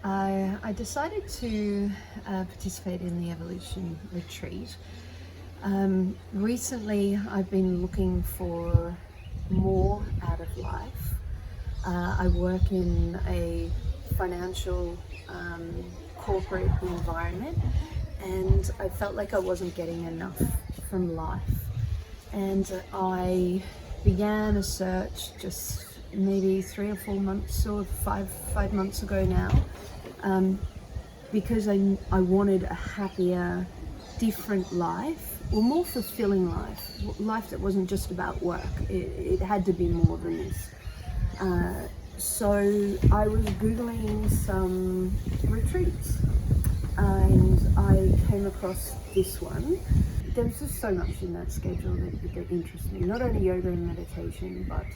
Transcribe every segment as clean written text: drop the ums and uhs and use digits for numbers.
I decided to participate in the evolution retreat. Recently, I've been looking for more out of life. I work in a financial corporate environment, and I felt like I wasn't getting enough from life. And I began a search just maybe 3 or 4 months or five months ago now, because I wanted a happier, different life, or more fulfilling life that wasn't just about work. It had to be more than this. So I was Googling some retreats, and I came across this one. There was just so much in that schedule that interests me. Not only yoga and meditation, but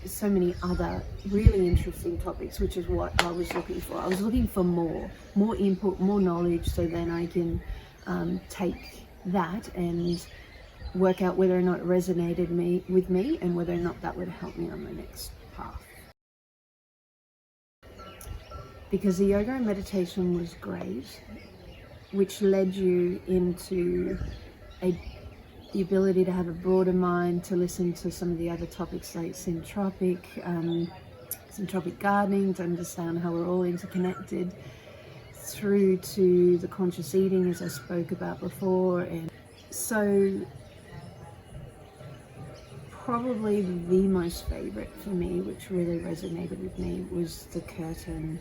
so many other really interesting topics, which is what I was looking for. I was looking for more input, more knowledge, so then I can take that and work out whether or not it resonated with me and whether or not that would help me on my next path. Because the yoga and meditation was great, which led you into the ability to have a broader mind, to listen to some of the other topics like syntropic gardening, to understand how we're all interconnected, through to the conscious eating, as I spoke about before. And so probably the most favorite for me, which really resonated with me, was the kirtan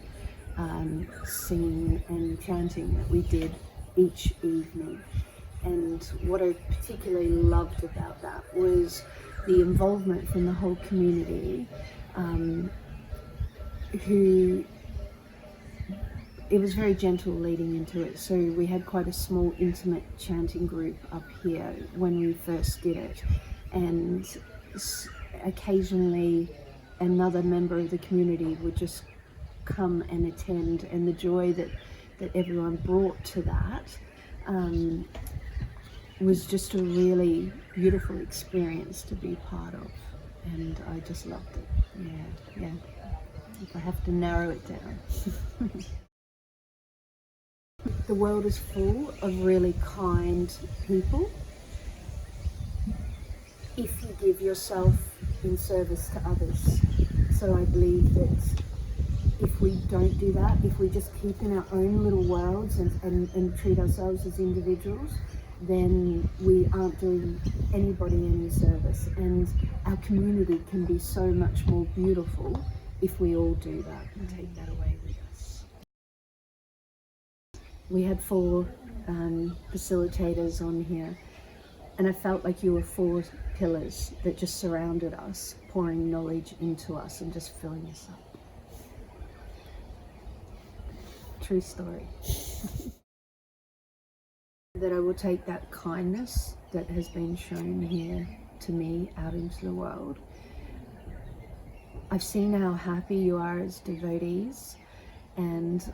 singing and chanting that we did each evening. And what I particularly loved about that was the involvement from the whole community, who, it was very gentle leading into it. So we had quite a small, intimate chanting group up here when we first did it, and occasionally another member of the community would just come and attend, and the joy that everyone brought to that was just a really beautiful experience to be part of, and I just loved it. Yeah, if I have to narrow it down. The world is full of really kind people if you give yourself in service to others. So I believe that if we don't do that, if we just keep in our own little worlds and treat ourselves as individuals, then we aren't doing anybody any service. And our community can be so much more beautiful if we all do that and take that away with us. We had 4 facilitators on here, and I felt like you were 4 pillars that just surrounded us, pouring knowledge into us and just filling us up. True story. That I will take that kindness that has been shown here to me out into the world. I've seen how happy you are as devotees, and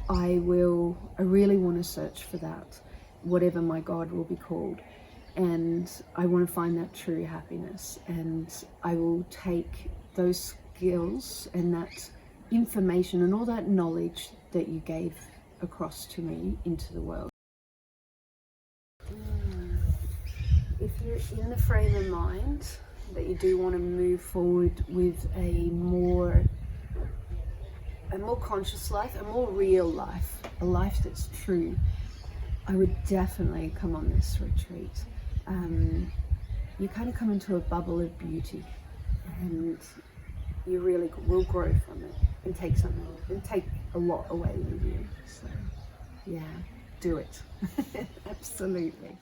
I really want to search for that, whatever my God will be called, and I want to find that true happiness, and I will take those skills and that information and all that knowledge that you gave across to me into the world. If you're in the frame of mind that you do want to move forward with a more conscious life, a more real life, a life that's true, I would definitely come on this retreat. You kind of come into a bubble of beauty, and you really will grow from it and take a lot away with you. So yeah, do it. Absolutely.